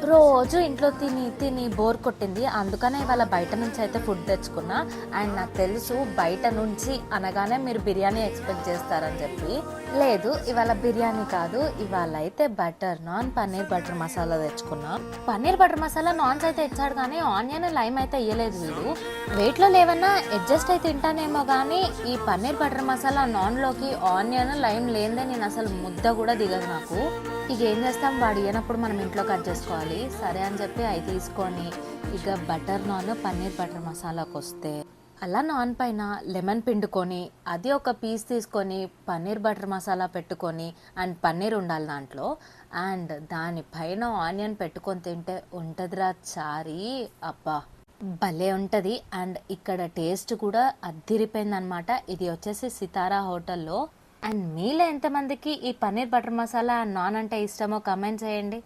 రోజు ఇంట్లో తిని తిని బోర్ కొట్టింది. అందుకనే ఇవాళ బయట నుంచి అయితే ఫుడ్ తెచ్చుకున్నా. అండ్ నాకు తెలుసు బయట నుంచి అనగానే మీరు బిర్యానీ ఎక్స్పెక్ట్ చేస్తారని చెప్పి. లేదు, ఇవాళ బిర్యానీ కాదు, ఇవాళ అయితే butter non, paneer butter masala తెచ్చుకున్నా. పన్నీర్ బటర్ మసాలా నాన్స్ అయితే ఇచ్చాడు కానీ ఆనియన్ లైమ్ అయితే ఇయ్యలేదు వీడు. వెయిట్లో లేవన్నా అడ్జస్ట్ అయితే తింటానేమో కానీ ఈ పన్నీర్ బటర్ మసాలా నాన్లోకి ఆనియన్ లైమ్ లేనిదే నేను అసలు ముద్ద కూడా దిగదు నాకు. ఇక ఏం చేస్తాం, వాడు ఇయ్యనప్పుడు మనం ఇంట్లో కట్ చేసుకోవాలి. సరే అని చెప్పి అవి తీసుకొని ఇక బటర్ నాన్ పన్నీర్ బటర్ మసాలాకు వస్తే అలా నాన్ పైన లెమన్ పిండుకొని అది ఒక పీస్ తీసుకొని పన్నీర్ బటర్ మసాలా పెట్టుకొని అండ్ పన్నీర్ ఉండాలి దాంట్లో. అండ్ దానిపైన ఆనియన్ పెట్టుకొని తింటే ఉంటుందిరా చారీ, అబ్బా భలే ఉంటుంది. అండ్ ఇక్కడ టేస్ట్ కూడా అద్దిరిపోయిందనమాట. ఇది వచ్చేసి సితారా హోటల్లో. అండ్ మీలో ఎంతమందికి ఈ పన్నీర్ బటర్ మసాలా నాన్ అంటే ఇష్టమో కమెంట్ చేయండి.